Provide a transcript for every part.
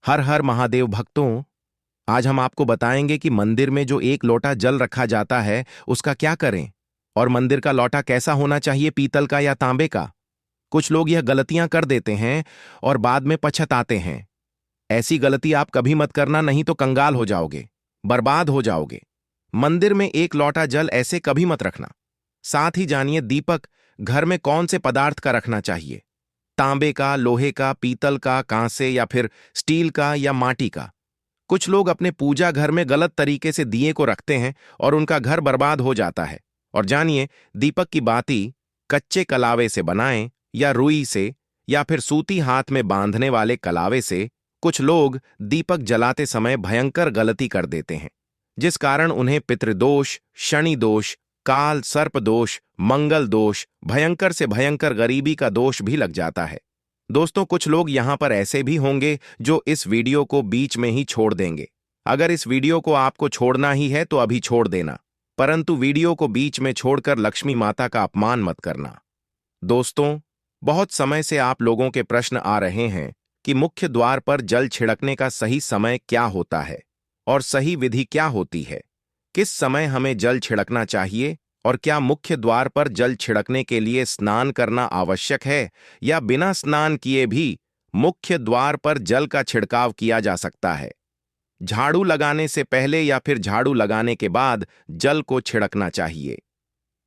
हर हर महादेव भक्तों। आज हम आपको बताएंगे कि मंदिर में जो एक लोटा जल रखा जाता है उसका क्या करें, और मंदिर का लोटा कैसा होना चाहिए, पीतल का या तांबे का। कुछ लोग यह गलतियां कर देते हैं और बाद में पछताते हैं। ऐसी गलती आप कभी मत करना, नहीं तो कंगाल हो जाओगे, बर्बाद हो जाओगे। मंदिर में एक लोटा जल ऐसे कभी मत रखना। साथ ही जानिए दीपक घर में कौन से पदार्थ का रखना चाहिए। तांबे का, लोहे का, पीतल का, कांसे या फिर स्टील का या माटी का। कुछ लोग अपने पूजा घर में गलत तरीके से दिए को रखते हैं और उनका घर बर्बाद हो जाता है। और जानिए, दीपक की बाती कच्चे कलावे से बनाएं या रुई से या फिर सूती हाथ में बांधने वाले कलावे से। कुछ लोग दीपक जलाते समय भयंकर गलती कर देते हैं, जिस कारण उन्हें पितृदोष, शनि दोष, काल सर्प दोष, मंगल दोष, भयंकर से भयंकर गरीबी का दोष भी लग जाता है। दोस्तों, कुछ लोग यहां पर ऐसे भी होंगे जो इस वीडियो को बीच में ही छोड़ देंगे। अगर इस वीडियो को आपको छोड़ना ही है तो अभी छोड़ देना, परंतु वीडियो को बीच में छोड़कर लक्ष्मी माता का अपमान मत करना। दोस्तों, बहुत समय से आप लोगों के प्रश्न आ रहे हैं कि मुख्य द्वार पर जल छिड़कने का सही समय क्या होता है और सही विधि क्या होती है। किस समय हमें जल छिड़कना चाहिए, और क्या मुख्य द्वार पर जल छिड़कने के लिए स्नान करना आवश्यक है या बिना स्नान किए भी मुख्य द्वार पर जल का छिड़काव किया जा सकता है। झाड़ू लगाने से पहले या फिर झाड़ू लगाने के बाद जल को छिड़कना चाहिए।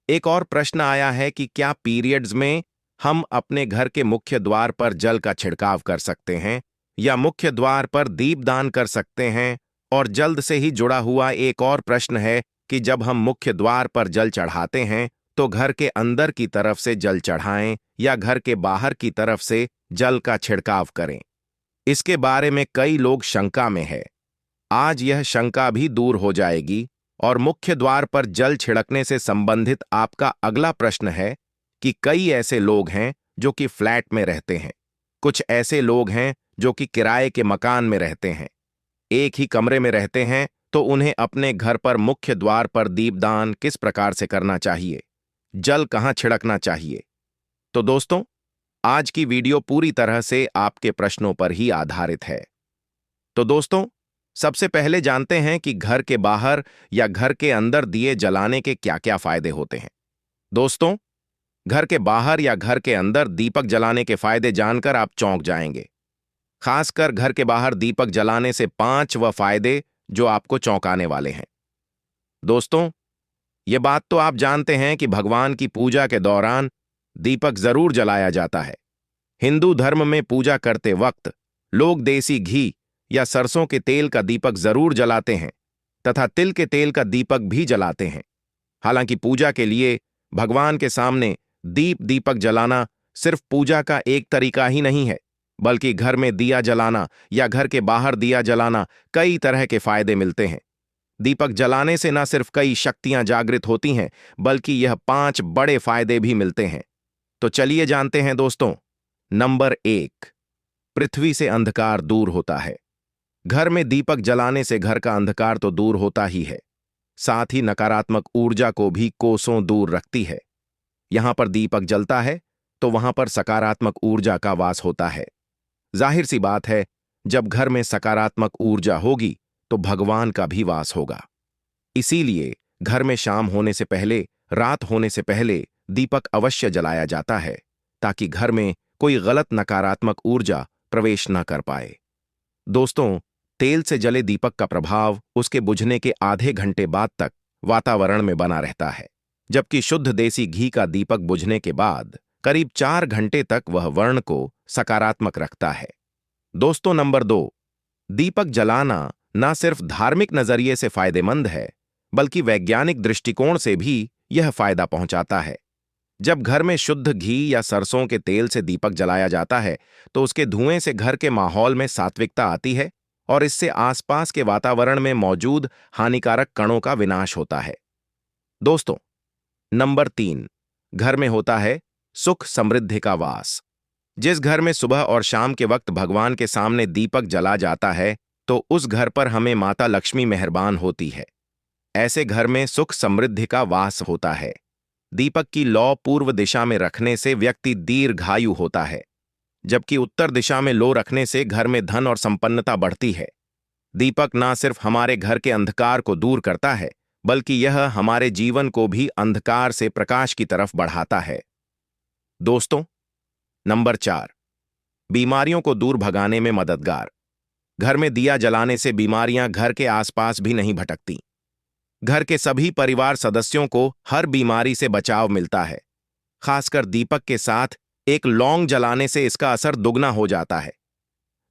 एक और प्रश्न आया है कि क्या पीरियड्स में हम अपने घर के मुख्य द्वार पर जल का छिड़काव कर सकते हैं या मुख्य द्वार पर दीपदान कर सकते हैं। और जल्द से ही जुड़ा हुआ एक और प्रश्न है कि जब हम मुख्य द्वार पर जल चढ़ाते हैं तो घर के अंदर की तरफ से जल चढ़ाएं या घर के बाहर की तरफ से जल का छिड़काव करें। इसके बारे में कई लोग शंका में है। आज यह शंका भी दूर हो जाएगी और मुख्य द्वार पर जल छिड़कने से संबंधित आपका अगला प्रश्न है कि कई ऐसे लोग हैं जो कि फ्लैट में रहते हैं, कुछ ऐसे लोग हैं जो कि किराए के मकान में रहते हैं, एक ही कमरे में रहते हैं, तो उन्हें अपने घर पर मुख्य द्वार पर दीपदान किस प्रकार से करना चाहिए, जल कहां छिड़कना चाहिए। तो दोस्तों, आज की वीडियो पूरी तरह से आपके प्रश्नों पर ही आधारित है। तो दोस्तों, सबसे पहले जानते हैं कि घर के बाहर या घर के अंदर दिए जलाने के क्या क्या फायदे होते हैं। दोस्तों, घर के बाहर या घर के अंदर दीपक जलाने के फायदे जानकर आप चौंक जाएंगे। खासकर घर के बाहर दीपक जलाने से 5 वह फायदे जो आपको चौंकाने वाले हैं। दोस्तों, ये बात तो आप जानते हैं कि भगवान की पूजा के दौरान दीपक जरूर जलाया जाता है। हिंदू धर्म में पूजा करते वक्त लोग देसी घी या सरसों के तेल का दीपक जरूर जलाते हैं तथा तिल के तेल का दीपक भी जलाते हैं। हालांकि पूजा के लिए भगवान के सामने दीपक जलाना सिर्फ पूजा का एक तरीका ही नहीं है, बल्कि घर में दिया जलाना या घर के बाहर दिया जलाना कई तरह के फायदे मिलते हैं। दीपक जलाने से न सिर्फ कई शक्तियां जागृत होती हैं, बल्कि यह 5 बड़े फायदे भी मिलते हैं। तो चलिए जानते हैं दोस्तों। नंबर 1, पृथ्वी से अंधकार दूर होता है। घर में दीपक जलाने से घर का अंधकार तो दूर होता ही है, साथ ही नकारात्मक ऊर्जा को भी कोसों दूर रखती है। यहां पर दीपक जलता है तो वहां पर सकारात्मक ऊर्जा का वास होता है। जाहिर सी बात है, जब घर में सकारात्मक ऊर्जा होगी तो भगवान का भी वास होगा। इसीलिए घर में शाम होने से पहले, रात होने से पहले दीपक अवश्य जलाया जाता है, ताकि घर में कोई गलत नकारात्मक ऊर्जा प्रवेश न कर पाए। दोस्तों, तेल से जले दीपक का प्रभाव उसके बुझने के आधे घंटे बाद तक वातावरण में बना रहता है, जबकि शुद्ध देसी घी का दीपक बुझने के बाद करीब 4 घंटे तक वह वर्ण को सकारात्मक रखता है। दोस्तों, नंबर 2, दीपक जलाना न सिर्फ धार्मिक नजरिए से फायदेमंद है, बल्कि वैज्ञानिक दृष्टिकोण से भी यह फायदा पहुंचाता है। जब घर में शुद्ध घी या सरसों के तेल से दीपक जलाया जाता है तो उसके धुएं से घर के माहौल में सात्विकता आती है और इससे आसपास के वातावरण में मौजूद हानिकारक कणों का विनाश होता है। दोस्तों, नंबर 3, घर में होता है सुख समृद्धि का वास। जिस घर में सुबह और शाम के वक्त भगवान के सामने दीपक जला जाता है तो उस घर पर हमें माता लक्ष्मी मेहरबान होती है। ऐसे घर में सुख समृद्धि का वास होता है। दीपक की लौ पूर्व दिशा में रखने से व्यक्ति दीर्घायु होता है। जबकि उत्तर दिशा में लो रखने से घर में धन और संपन्नता बढ़ती है। दीपक ना सिर्फ हमारे घर के अंधकार को दूर करता है, बल्कि यह हमारे जीवन को भी अंधकार से प्रकाश की तरफ बढ़ाता है। दोस्तों, नंबर 4, बीमारियों को दूर भगाने में मददगार। घर में दिया जलाने से बीमारियां घर के आसपास भी नहीं भटकती। घर के सभी परिवार सदस्यों को हर बीमारी से बचाव मिलता है। खासकर दीपक के साथ एक लौंग जलाने से इसका असर दुगना हो जाता है,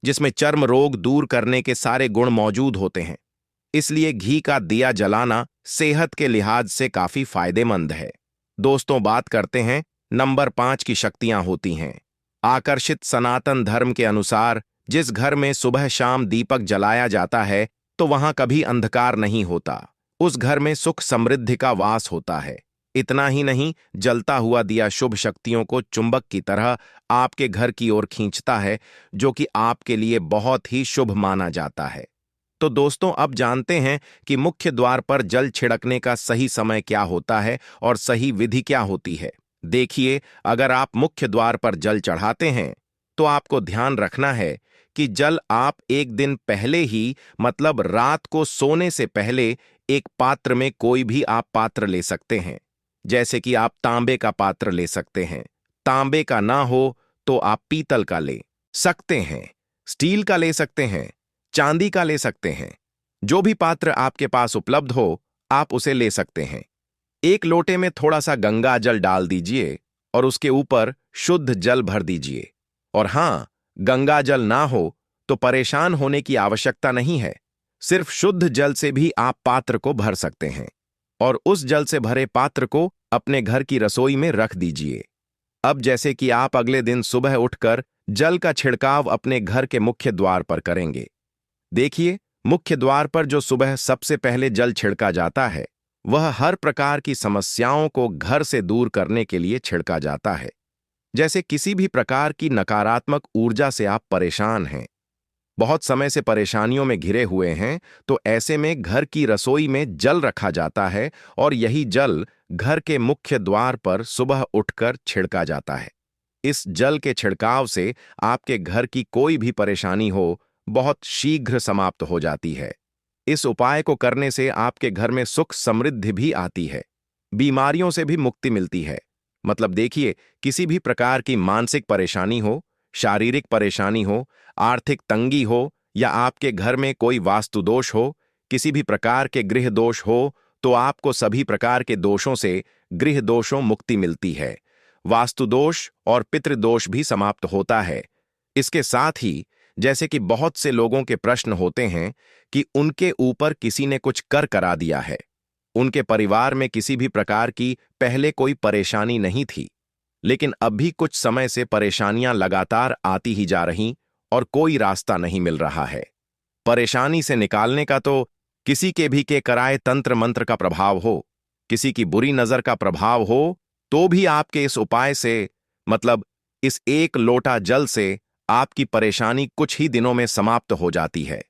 जिसमें चर्म रोग दूर करने के सारे गुण मौजूद होते हैं। इसलिए घी का दिया जलाना सेहत के लिहाज से काफी फायदेमंद है। दोस्तों, बात करते हैं नंबर 5 की शक्तियां होती हैं। आकर्षित सनातन धर्म के अनुसार जिस घर में सुबह शाम दीपक जलाया जाता है तो वहां कभी अंधकार नहीं होता। उस घर में सुख समृद्धि का वास होता है। इतना ही नहीं, जलता हुआ दिया शुभ शक्तियों को चुंबक की तरह आपके घर की ओर खींचता है, जो कि आपके लिए बहुत ही शुभ माना जाता है। तो दोस्तों, अब जानते हैं कि मुख्य द्वार पर जल छिड़कने का सही समय क्या होता है और सही विधि क्या होती है। देखिए, अगर आप मुख्य द्वार पर जल चढ़ाते हैं तो आपको ध्यान रखना है कि जल आप एक दिन पहले ही, मतलब रात को सोने से पहले, एक पात्र में, कोई भी आप पात्र ले सकते हैं। जैसे कि आप तांबे का पात्र ले सकते हैं। तांबे का ना हो तो आप पीतल का ले सकते हैं, स्टील का ले सकते हैं, चांदी का ले सकते हैं। जो भी पात्र आपके पास उपलब्ध हो, आप उसे ले सकते हैं। एक लोटे में थोड़ा सा गंगा जल डाल दीजिए और उसके ऊपर शुद्ध जल भर दीजिए। और हां, गंगा जल ना हो तो परेशान होने की आवश्यकता नहीं है। सिर्फ शुद्ध जल से भी आप पात्र को भर सकते हैं और उस जल से भरे पात्र को अपने घर की रसोई में रख दीजिए। अब जैसे कि आप अगले दिन सुबह उठकर जल का छिड़काव अपने घर के मुख्य द्वार पर करेंगे। देखिए, मुख्य द्वार पर जो सुबह सबसे पहले जल छिड़का जाता है, वह हर प्रकार की समस्याओं को घर से दूर करने के लिए छिड़का जाता है। जैसे किसी भी प्रकार की नकारात्मक ऊर्जा से आप परेशान हैं, बहुत समय से परेशानियों में घिरे हुए हैं, तो ऐसे में घर की रसोई में जल रखा जाता है और यही जल घर के मुख्य द्वार पर सुबह उठकर छिड़का जाता है। इस जल के छिड़काव से आपके घर की कोई भी परेशानी हो, बहुत शीघ्र समाप्त हो जाती है। इस उपाय को करने से आपके घर में सुख समृद्धि भी आती है, बीमारियों से भी मुक्ति मिलती है। मतलब देखिए, किसी भी प्रकार की मानसिक परेशानी हो, शारीरिक परेशानी हो, आर्थिक तंगी हो, या आपके घर में कोई वास्तु दोष हो, किसी भी प्रकार के गृह दोष हो, तो आपको सभी प्रकार के दोषों से, गृह दोषों, मुक्ति मिलती है। वास्तु दोष और पितृदोष भी समाप्त होता है। इसके साथ ही, जैसे कि बहुत से लोगों के प्रश्न होते हैं कि उनके ऊपर किसी ने कुछ कर करा दिया है, उनके परिवार में किसी भी प्रकार की पहले कोई परेशानी नहीं थी, लेकिन अब भी कुछ समय से परेशानियां लगातार आती ही जा रही और कोई रास्ता नहीं मिल रहा है। परेशानी से निकालने का तो किसी के भी के कराए तंत्र मंत्र का प्रभाव हो, किसी की बुरी नजर का प्रभाव हो, तो भी आपके इस उपाय से, मतलब इस एक लोटा जल से, आपकी परेशानी कुछ ही दिनों में समाप्त हो जाती है।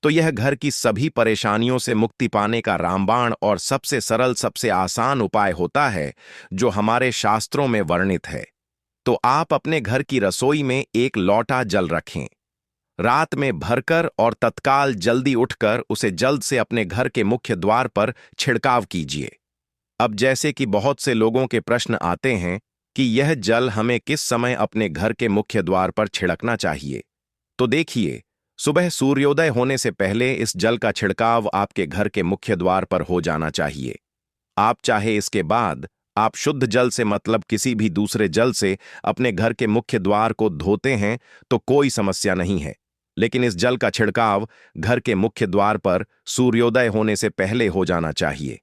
तो यह घर की सभी परेशानियों से मुक्ति पाने का रामबाण और सबसे सरल, सबसे आसान उपाय होता है, जो हमारे शास्त्रों में वर्णित है। तो आप अपने घर की रसोई में एक लोटा जल रखें, रात में भरकर और तत्काल जल्दी उठकर उसे जल्द से अपने घर के मुख्य द्वार पर छिड़काव कीजिए। अब जैसे कि बहुत से लोगों के प्रश्न आते हैं कि यह जल हमें किस समय अपने घर के मुख्य द्वार पर छिड़कना चाहिए, तो देखिए, सुबह सूर्योदय होने से पहले इस जल का छिड़काव आपके घर के मुख्य द्वार पर हो जाना चाहिए। आप चाहे इसके बाद आप शुद्ध जल से, मतलब किसी भी दूसरे जल से, अपने घर के मुख्य द्वार को धोते हैं तो कोई समस्या नहीं है, लेकिन इस जल का छिड़काव घर के मुख्य द्वार पर सूर्योदय होने से पहले हो जाना चाहिए।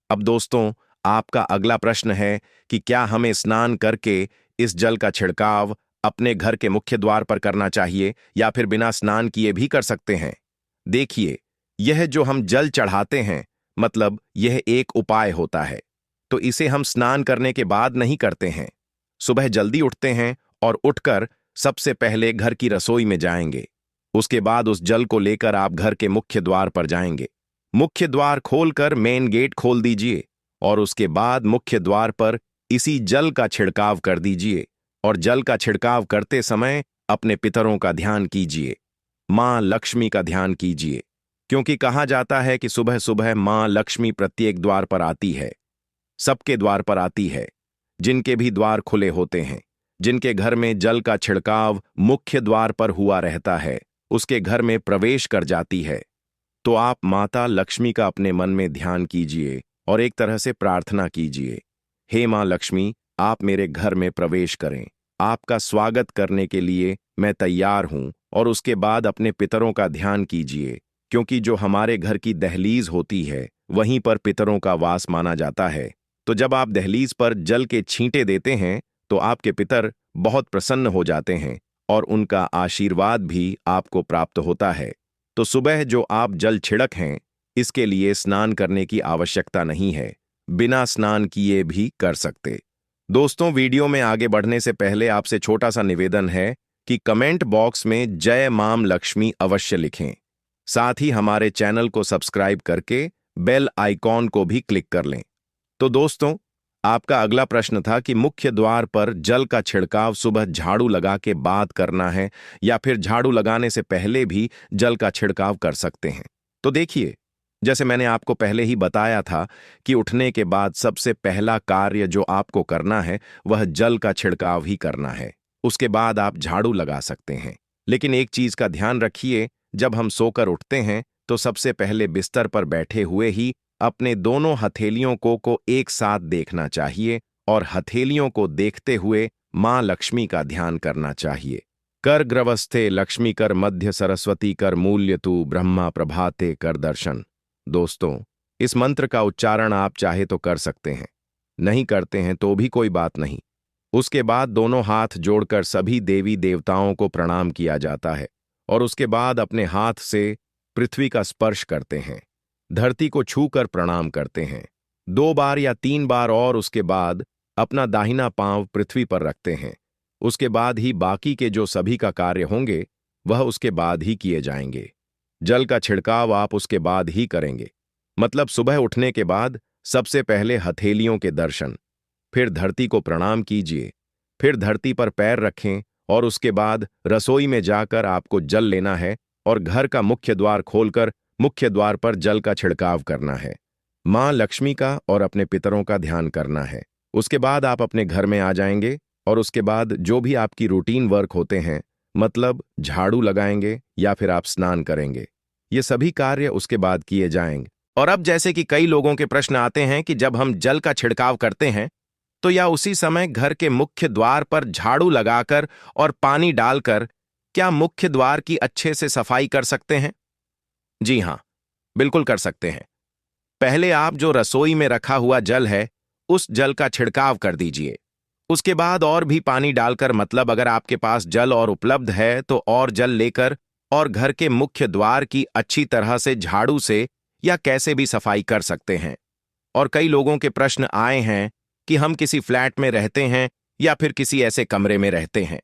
अब दोस्तों, आपका अगला प्रश्न है कि क्या हमें स्नान करके इस जल का छिड़काव अपने घर के मुख्य द्वार पर करना चाहिए या फिर बिना स्नान किए भी कर सकते हैं। देखिए, यह जो हम जल चढ़ाते हैं, मतलब यह एक उपाय होता है, तो इसे हम स्नान करने के बाद नहीं करते हैं। सुबह जल्दी उठते हैं और उठकर सबसे पहले घर की रसोई में जाएंगे। उसके बाद उस जल को लेकर आप घर के मुख्य द्वार पर जाएंगे। मुख्य द्वार खोलकर मेन गेट खोल दीजिए और उसके बाद मुख्य द्वार पर इसी जल का छिड़काव कर दीजिए। और जल का छिड़काव करते समय अपने पितरों का ध्यान कीजिए, मां लक्ष्मी का ध्यान कीजिए, क्योंकि कहा जाता है कि सुबह सुबह मां लक्ष्मी प्रत्येक द्वार पर आती है, सबके द्वार पर आती है, जिनके भी द्वार खुले होते हैं, जिनके घर में जल का छिड़काव मुख्य द्वार पर हुआ रहता है, उसके घर में प्रवेश कर जाती है। तो आप माता लक्ष्मी का अपने मन में ध्यान कीजिए और एक तरह से प्रार्थना कीजिए, हे मां लक्ष्मी, आप मेरे घर में प्रवेश करें, आपका स्वागत करने के लिए मैं तैयार हूं। और उसके बाद अपने पितरों का ध्यान कीजिए, क्योंकि जो हमारे घर की दहलीज होती है वहीं पर पितरों का वास माना जाता है। तो जब आप दहलीज पर जल के छींटे देते हैं तो आपके पितर बहुत प्रसन्न हो जाते हैं और उनका आशीर्वाद भी आपको प्राप्त होता है। तो सुबह जो आप जल छिड़क हैं, इसके लिए स्नान करने की आवश्यकता नहीं है, बिना स्नान किए भी कर सकते। दोस्तों, वीडियो में आगे बढ़ने से पहले आपसे छोटा सा निवेदन है कि कमेंट बॉक्स में जय मां लक्ष्मी अवश्य लिखें। साथ ही हमारे चैनल को सब्सक्राइब करके बेल आइकॉन को भी क्लिक कर लें। तो दोस्तों, आपका अगला प्रश्न था कि मुख्य द्वार पर जल का छिड़काव सुबह झाड़ू लगा के बाद करना है या फिर झाड़ू लगाने से पहले भी जल का छिड़काव कर सकते हैं। तो देखिए, जैसे मैंने आपको पहले ही बताया था कि उठने के बाद सबसे पहला कार्य जो आपको करना है वह जल का छिड़काव ही करना है। उसके बाद आप झाड़ू लगा सकते हैं। लेकिन एक चीज का ध्यान रखिए, जब हम सोकर उठते हैं तो सबसे पहले बिस्तर पर बैठे हुए ही अपने दोनों हथेलियों को एक साथ देखना चाहिए और हथेलियों को देखते हुए मां लक्ष्मी का ध्यान करना चाहिए। कर ग्रवस्थे लक्ष्मी कर मध्य सरस्वती कर मूल्य तू ब्रह्मा प्रभाते कर दर्शन। दोस्तों, इस मंत्र का उच्चारण आप चाहे तो कर सकते हैं, नहीं करते हैं तो भी कोई बात नहीं। उसके बाद दोनों हाथ जोड़कर सभी देवी देवताओं को प्रणाम किया जाता है और उसके बाद अपने हाथ से पृथ्वी का स्पर्श करते हैं, धरती को छूकर प्रणाम करते हैं 2 बार या 3 बार और उसके बाद अपना दाहिना पांव पृथ्वी पर रखते हैं। उसके बाद ही बाकी के जो सभी का कार्य होंगे वह उसके बाद ही किए जाएंगे। जल का छिड़काव आप उसके बाद ही करेंगे, मतलब सुबह उठने के बाद सबसे पहले हथेलियों के दर्शन, फिर धरती को प्रणाम कीजिए, फिर धरती पर पैर रखें और उसके बाद रसोई में जाकर आपको जल लेना है और घर का मुख्य द्वार खोलकर मुख्य द्वार पर जल का छिड़काव करना है, मां लक्ष्मी का और अपने पितरों का ध्यान करना है। उसके बाद आप अपने घर में आ जाएंगे और उसके बाद जो भी आपकी रूटीन वर्क होते हैं, मतलब झाड़ू लगाएंगे या फिर आप स्नान करेंगे, ये सभी कार्य उसके बाद किए जाएंगे। और अब जैसे कि कई लोगों के प्रश्न आते हैं कि जब हम जल का छिड़काव करते हैं तो या उसी समय घर के मुख्य द्वार पर झाड़ू लगाकर और पानी डालकर क्या मुख्य द्वार की अच्छे से सफाई कर सकते हैं? जी हां, बिल्कुल कर सकते हैं। पहले आप जो रसोई में रखा हुआ जल है उस जल का छिड़काव कर दीजिए। उसके बाद और भी पानी डालकर, मतलब अगर आपके पास जल और उपलब्ध है तो और जल लेकर और घर के मुख्य द्वार की अच्छी तरह से झाड़ू से या कैसे भी सफाई कर सकते हैं। और कई लोगों के प्रश्न आए हैं कि हम किसी फ्लैट में रहते हैं या फिर किसी ऐसे कमरे में रहते हैं,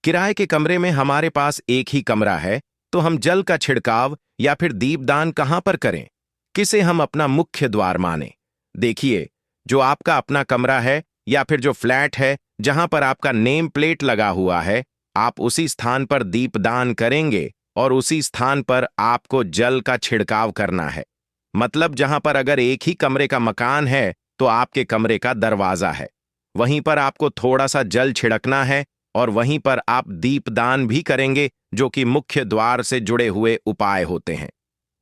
किराए के कमरे में हमारे पास एक ही कमरा है, तो हम जल का छिड़काव या फिर दीपदान कहां पर करें, किसे हम अपना मुख्य द्वार माने? देखिए, जो आपका अपना कमरा है या फिर जो फ्लैट है जहां पर आपका नेम प्लेट लगा हुआ है, आप उसी स्थान पर दीपदान करेंगे और उसी स्थान पर आपको जल का छिड़काव करना है। मतलब जहां पर अगर एक ही कमरे का मकान है तो आपके कमरे का दरवाजा है, वहीं पर आपको थोड़ा सा जल छिड़कना है और वहीं पर आप दीपदान भी करेंगे, जो कि मुख्य द्वार से जुड़े हुए उपाय होते हैं।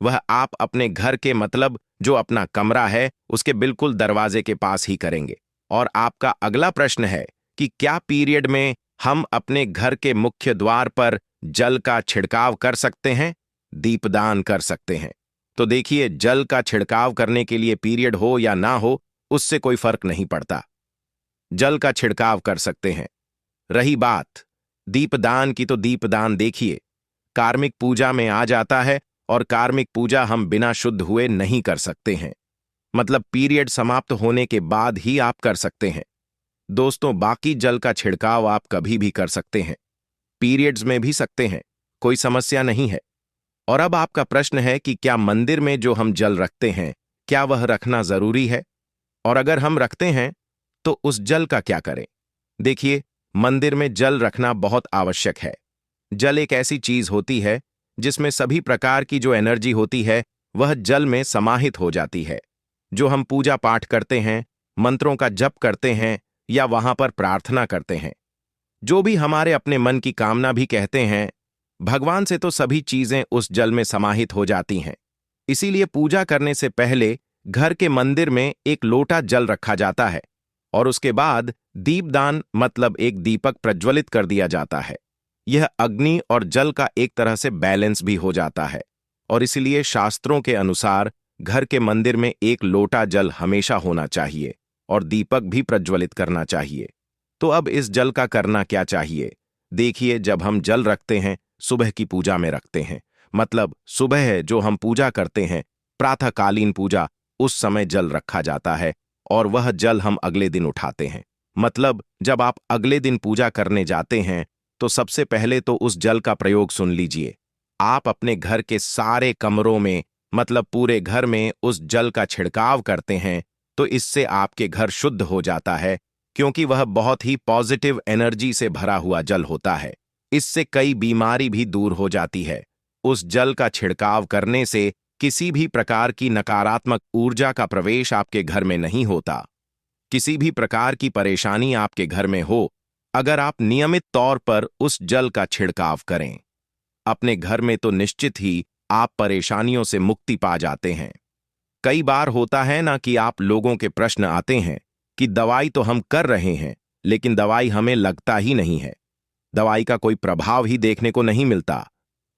वह आप अपने घर के, मतलब जो अपना कमरा है उसके बिल्कुल दरवाजे के पास ही करेंगे। और आपका अगला प्रश्न है कि क्या पीरियड में हम अपने घर के मुख्य द्वार पर जल का छिड़काव कर सकते हैं, दीपदान कर सकते हैं? तो देखिए, जल का छिड़काव करने के लिए पीरियड हो या ना हो उससे कोई फर्क नहीं पड़ता, जल का छिड़काव कर सकते हैं। रही बात दीपदान की, तो दीपदान देखिए कार्मिक पूजा में आ जाता है और कार्मिक पूजा हम बिना शुद्ध हुए नहीं कर सकते हैं, मतलब पीरियड समाप्त होने के बाद ही आप कर सकते हैं। दोस्तों, बाकी जल का छिड़काव आप कभी भी कर सकते हैं, पीरियड्स में भी सकते हैं, कोई समस्या नहीं है। और अब आपका प्रश्न है कि क्या मंदिर में जो हम जल रखते हैं क्या वह रखना जरूरी है, और अगर हम रखते हैं तो उस जल का क्या करें? देखिए, मंदिर में जल रखना बहुत आवश्यक है, जल एक ऐसी चीज होती है जिसमें सभी प्रकार की जो एनर्जी होती है वह जल में समाहित हो जाती है। जो हम पूजा पाठ करते हैं, मंत्रों का जप करते हैं या वहां पर प्रार्थना करते हैं, जो भी हमारे अपने मन की कामना भी कहते हैं, भगवान से तो सभी चीजें उस जल में समाहित हो जाती हैं। इसीलिए पूजा करने से पहले घर के मंदिर में एक लोटा जल रखा जाता है और उसके बाद दीपदान मतलब एक दीपक प्रज्वलित कर दिया जाता है। यह अग्नि और जल का एक तरह से बैलेंस भी हो जाता है और इसलिए शास्त्रों के अनुसार घर के मंदिर में एक लोटा जल हमेशा होना चाहिए और दीपक भी प्रज्वलित करना चाहिए। तो अब इस जल का करना क्या चाहिए? देखिए, जब हम जल रखते हैं, सुबह की पूजा में रखते हैं, मतलब सुबह है जो हम पूजा करते हैं, प्रातःकालीन पूजा, उस समय जल रखा जाता है और वह जल हम अगले दिन उठाते हैं। मतलब जब आप अगले दिन पूजा करने जाते हैं तो सबसे पहले तो उस जल का प्रयोग सुन लीजिए। आप अपने घर के सारे कमरों में मतलब पूरे घर में उस जल का छिड़काव करते हैं तो इससे आपके घर शुद्ध हो जाता है, क्योंकि वह बहुत ही पॉजिटिव एनर्जी से भरा हुआ जल होता है। इससे कई बीमारी भी दूर हो जाती है। उस जल का छिड़काव करने से किसी भी प्रकार की नकारात्मक ऊर्जा का प्रवेश आपके घर में नहीं होता। किसी भी प्रकार की परेशानी आपके घर में हो, अगर आप नियमित तौर पर उस जल का छिड़काव करें, अपने घर में तो निश्चित ही आप परेशानियों से मुक्ति पा जाते हैं। कई बार होता है ना कि आप लोगों के प्रश्न आते हैं कि दवाई तो हम कर रहे हैं लेकिन दवाई हमें लगता ही नहीं है, दवाई का कोई प्रभाव ही देखने को नहीं मिलता।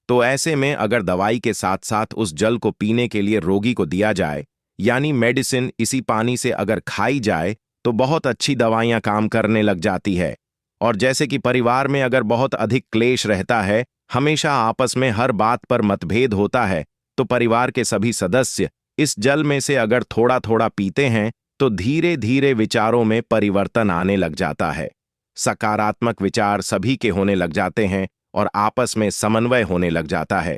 तो ऐसे में अगर दवाई के साथ साथ उस जल को पीने के लिए रोगी को दिया जाए, यानी मेडिसिन इसी पानी से अगर खाई जाए, तो बहुत अच्छी दवाइयां काम करने लग जाती है। और जैसे कि परिवार में अगर बहुत अधिक क्लेश रहता है, हमेशा आपस में हर बात पर मतभेद होता है, तो परिवार के सभी सदस्य इस जल में से अगर थोड़ा थोड़ा पीते हैं तो धीरे धीरे विचारों में परिवर्तन आने लग जाता है। सकारात्मक विचार सभी के होने लग जाते हैं और आपस में समन्वय होने लग जाता है।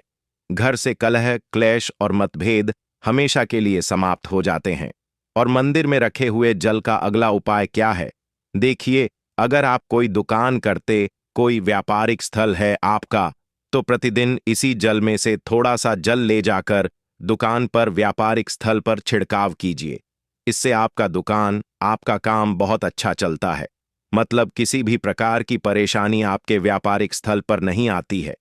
घर से कलह, क्लेश और मतभेद हमेशा के लिए समाप्त हो जाते हैं। और मंदिर में रखे हुए जल का अगला उपाय क्या है? देखिए, अगर आप कोई दुकान करते, कोई व्यापारिक स्थल है आपका, तो प्रतिदिन इसी जल में से थोड़ा सा जल ले जाकर दुकान पर, व्यापारिक स्थल पर छिड़काव कीजिए। इससे आपका दुकान, आपका काम बहुत अच्छा चलता है। मतलब किसी भी प्रकार की परेशानी आपके व्यापारिक स्थल पर नहीं आती है,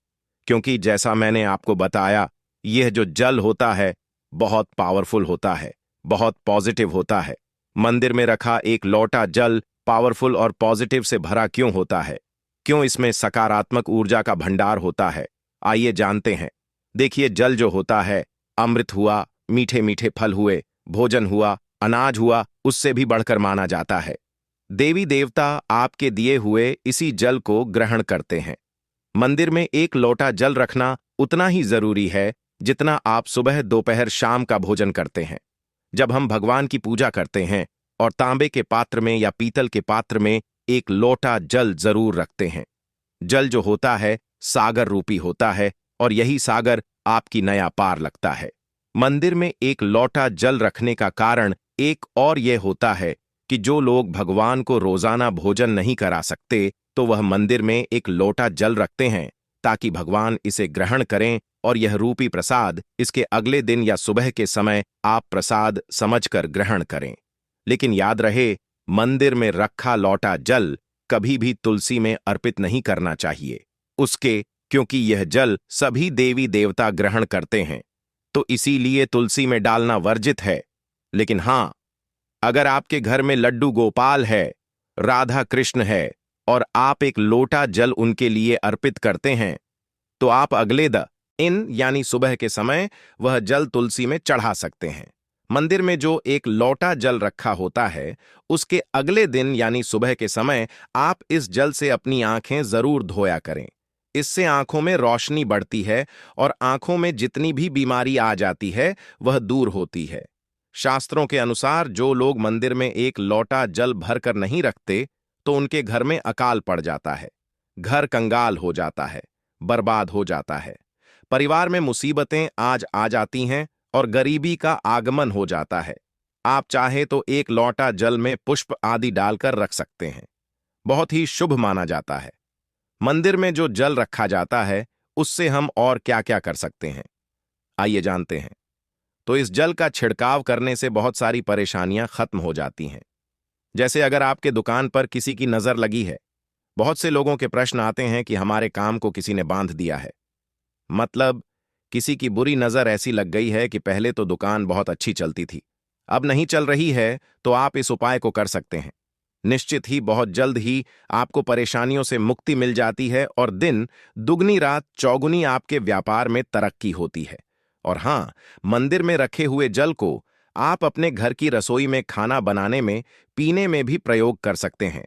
क्योंकि जैसा मैंने आपको बताया, यह जो जल होता है बहुत पावरफुल होता है, बहुत पॉजिटिव होता है। मंदिर में रखा एक लोटा जल पावरफुल और पॉजिटिव से भरा क्यों होता है? क्यों इसमें सकारात्मक ऊर्जा का भंडार होता है? आइए जानते हैं। देखिए, जल जो होता है, अमृत हुआ, मीठे मीठे फल हुए, भोजन हुआ, अनाज हुआ, उससे भी बढ़कर माना जाता है। देवी देवता आपके दिए हुए इसी जल को ग्रहण करते हैं। मंदिर में एक लोटा जल रखना उतना ही जरूरी है जितना आप सुबह, दोपहर, शाम का भोजन करते हैं। जब हम भगवान की पूजा करते हैं और तांबे के पात्र में या पीतल के पात्र में एक लोटा जल जरूर रखते हैं। जल जो होता है सागर रूपी होता है और यही सागर आपकी नया पार लगता है। मंदिर में एक लोटा जल रखने का कारण एक और यह होता है कि जो लोग भगवान को रोजाना भोजन नहीं करा सकते, तो वह मंदिर में एक लोटा जल रखते हैं ताकि भगवान इसे ग्रहण करें और यह रूपी प्रसाद इसके अगले दिन या सुबह के समय आप प्रसाद समझकर ग्रहण करें। लेकिन याद रहे, मंदिर में रखा लोटा जल कभी भी तुलसी में अर्पित नहीं करना चाहिए क्योंकि यह जल सभी देवी देवता ग्रहण करते हैं, तो इसीलिए तुलसी में डालना वर्जित है। लेकिन हां, अगर आपके घर में लड्डू गोपाल है, राधा कृष्ण है और आप एक लोटा जल उनके लिए अर्पित करते हैं, तो आप अगले दिन यानी सुबह के समय वह जल तुलसी में चढ़ा सकते हैं। मंदिर में जो एक लोटा जल रखा होता है, उसके अगले दिन यानी सुबह के समय आप इस जल से अपनी आंखें जरूर धोया करें। इससे आंखों में रोशनी बढ़ती है और आंखों में जितनी भी बीमारी आ जाती है वह दूर होती है। शास्त्रों के अनुसार जो लोग मंदिर में एक लोटा जल भरकर नहीं रखते, तो उनके घर में अकाल पड़ जाता है, घर कंगाल हो जाता है, बर्बाद हो जाता है, परिवार में मुसीबतें आज आ जाती हैं और गरीबी का आगमन हो जाता है। आप चाहे तो एक लोटा जल में पुष्प आदि डालकर रख सकते हैं, बहुत ही शुभ माना जाता है। मंदिर में जो जल रखा जाता है उससे हम और क्या क्या कर सकते हैं, आइए जानते हैं। तो इस जल का छिड़काव करने से बहुत सारी परेशानियां खत्म हो जाती हैं। जैसे अगर आपके दुकान पर किसी की नजर लगी है, बहुत से लोगों के प्रश्न आते हैं कि हमारे काम को किसी ने बांध दिया है। मतलब किसी की बुरी नजर ऐसी लग गई है कि पहले तो दुकान बहुत अच्छी चलती थी, अब नहीं चल रही है, तो आप इस उपाय को कर सकते हैं। निश्चित ही बहुत जल्द ही आपको परेशानियों से मुक्ति मिल जाती है और दिन दुगनी रात चौगुनी आपके व्यापार में तरक्की होती है। और हां, मंदिर में रखे हुए जल को आप अपने घर की रसोई में खाना बनाने में, पीने में भी प्रयोग कर सकते हैं।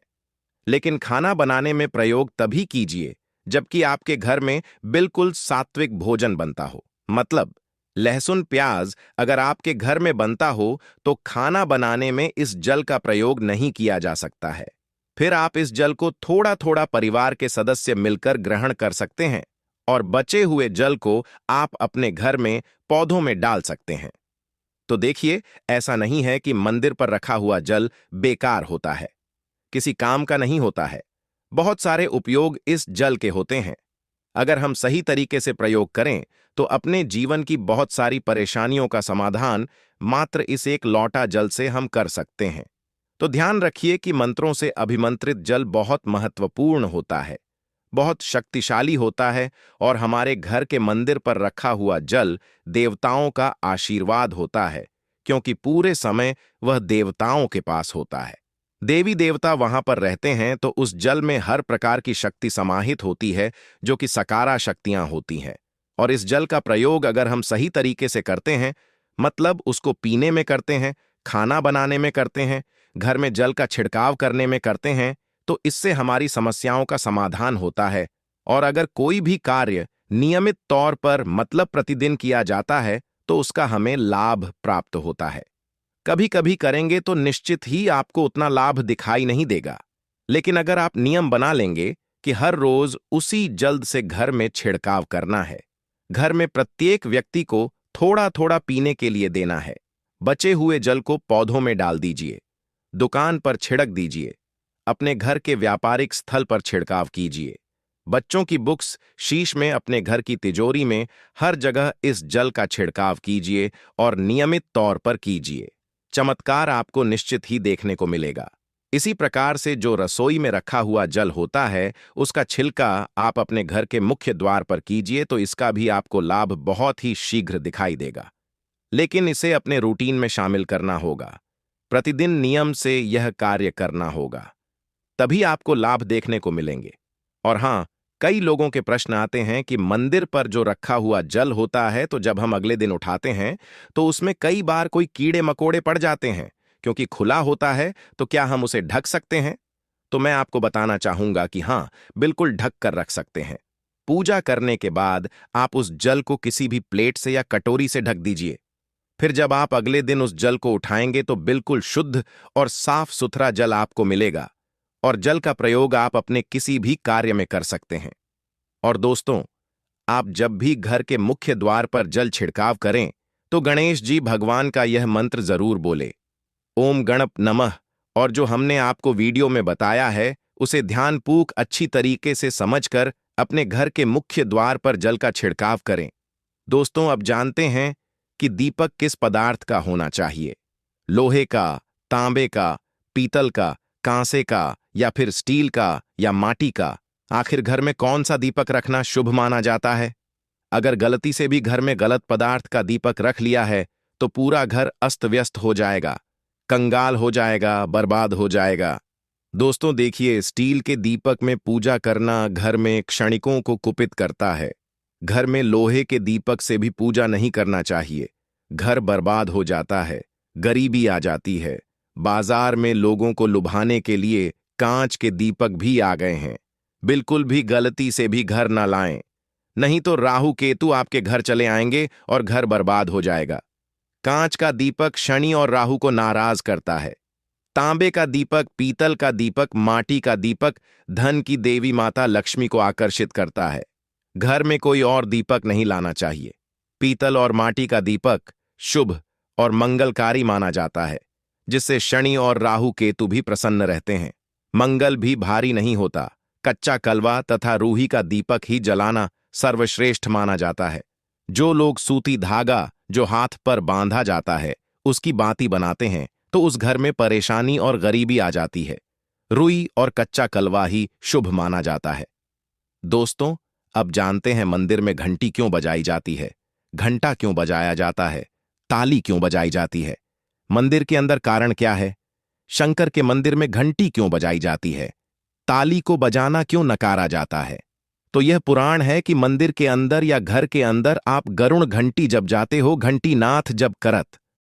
लेकिन खाना बनाने में प्रयोग तभी कीजिए जबकि आपके घर में बिल्कुल सात्विक भोजन बनता हो। मतलब लहसुन प्याज अगर आपके घर में बनता हो तो खाना बनाने में इस जल का प्रयोग नहीं किया जा सकता है। फिर आप इस जल को थोड़ा थोड़ा परिवार के सदस्य मिलकर ग्रहण कर सकते हैं और बचे हुए जल को आप अपने घर में पौधों में डाल सकते हैं। तो देखिए, ऐसा नहीं है कि मंदिर पर रखा हुआ जल बेकार होता है, किसी काम का नहीं होता है। बहुत सारे उपयोग इस जल के होते हैं। अगर हम सही तरीके से प्रयोग करें तो अपने जीवन की बहुत सारी परेशानियों का समाधान मात्र इस एक लौटा जल से हम कर सकते हैं। तो ध्यान रखिए कि मंत्रों से अभिमंत्रित जल बहुत महत्वपूर्ण होता है, बहुत शक्तिशाली होता है और हमारे घर के मंदिर पर रखा हुआ जल देवताओं का आशीर्वाद होता है, क्योंकि पूरे समय वह देवताओं के पास होता है। देवी देवता वहां पर रहते हैं तो उस जल में हर प्रकार की शक्ति समाहित होती है, जो कि सकारा शक्तियां होती हैं। और इस जल का प्रयोग अगर हम सही तरीके से करते हैं, मतलब उसको पीने में करते हैं, खाना बनाने में करते हैं, घर में जल का छिड़काव करने में करते हैं, तो इससे हमारी समस्याओं का समाधान होता है। और अगर कोई भी कार्य नियमित तौर पर मतलब प्रतिदिन किया जाता है तो उसका हमें लाभ प्राप्त होता है। कभी कभी करेंगे तो निश्चित ही आपको उतना लाभ दिखाई नहीं देगा, लेकिन अगर आप नियम बना लेंगे कि हर रोज उसी जल्द से घर में छिड़काव करना है, घर में प्रत्येक व्यक्ति को थोड़ा थोड़ा पीने के लिए देना है, बचे हुए जल को पौधों में डाल दीजिए, दुकान पर छिड़क दीजिए, अपने घर के व्यापारिक स्थल पर छिड़काव कीजिए, बच्चों की बुक्स शीश में, अपने घर की तिजोरी में, हर जगह इस जल का छिड़काव कीजिए और नियमित तौर पर कीजिए। चमत्कार आपको निश्चित ही देखने को मिलेगा। इसी प्रकार से जो रसोई में रखा हुआ जल होता है, उसका छिलका आप अपने घर के मुख्य द्वार पर कीजिए तो इसका भी आपको लाभ बहुत ही शीघ्र दिखाई देगा। लेकिन इसे अपने रूटीन में शामिल करना होगा, प्रतिदिन नियम से यह कार्य करना होगा, तभी आपको लाभ देखने को मिलेंगे। और हां, कई लोगों के प्रश्न आते हैं कि मंदिर पर जो रखा हुआ जल होता है तो जब हम अगले दिन उठाते हैं तो उसमें कई बार कोई कीड़े मकोड़े पड़ जाते हैं, क्योंकि खुला होता है, तो क्या हम उसे ढक सकते हैं? तो मैं आपको बताना चाहूंगा कि हां, बिल्कुल ढक कर रख सकते हैं। पूजा करने के बाद आप उस जल को किसी भी प्लेट से या कटोरी से ढक दीजिए। फिर जब आप अगले दिन उस जल को उठाएंगे तो बिल्कुल शुद्ध और साफ सुथरा जल आपको मिलेगा और जल का प्रयोग आप अपने किसी भी कार्य में कर सकते हैं। और दोस्तों, आप जब भी घर के मुख्य द्वार पर जल छिड़काव करें तो गणेश जी भगवान का यह मंत्र जरूर बोले, ओम गणप नमः। और जो हमने आपको वीडियो में बताया है उसे ध्यानपूर्वक अच्छी तरीके से समझकर अपने घर के मुख्य द्वार पर जल का छिड़काव करें। दोस्तों, अब जानते हैं कि दीपक किस पदार्थ का होना चाहिए, लोहे का, तांबे का, पीतल का, कांसे का, या फिर स्टील का या माटी का। आखिर घर में कौन सा दीपक रखना शुभ माना जाता है? अगर गलती से भी घर में गलत पदार्थ का दीपक रख लिया है तो पूरा घर अस्त व्यस्त हो जाएगा, कंगाल हो जाएगा, बर्बाद हो जाएगा। दोस्तों देखिए, स्टील के दीपक में पूजा करना घर में क्षणिकों को कुपित करता है। घर में लोहे के दीपक से भी पूजा नहीं करना चाहिए, घर बर्बाद हो जाता है, गरीबी आ जाती है। बाजार में लोगों को लुभाने के लिए कांच के दीपक भी आ गए हैं। बिल्कुल भी गलती से भी घर न लाएं, नहीं तो राहु केतु आपके घर चले आएंगे और घर बर्बाद हो जाएगा। कांच का दीपक शनि और राहु को नाराज करता है। तांबे का दीपक, पीतल का दीपक, माटी का दीपक धन की देवी माता लक्ष्मी को आकर्षित करता है। घर में कोई और दीपक नहीं लाना चाहिए। पीतल और माटी का दीपक शुभ और मंगलकारी माना जाता है, जिससे शनि और राहु केतु भी प्रसन्न रहते हैं। मंगल भी भारी नहीं होता, कच्चा कलवा तथा रूही का दीपक ही जलाना सर्वश्रेष्ठ माना जाता है। जो लोग सूती धागा जो हाथ पर बांधा जाता है उसकी बाती बनाते हैं तो उस घर में परेशानी और गरीबी आ जाती है। रुई और कच्चा कलवा ही शुभ माना जाता है। दोस्तों, अब जानते हैं मंदिर में घंटी क्यों बजाई जाती है, घंटा क्यों बजाया जाता है, ताली क्यों बजाई जाती है। मंदिर के अंदर कारण क्या है? शंकर के मंदिर में घंटी क्यों बजाई जाती है, ताली को बजाना क्यों नकारा जाता है? तो यह पुराण है कि मंदिर के अंदर या घर के अंदर आप गरुण घंटी जब जाते हो, घंटी नाथ जब करत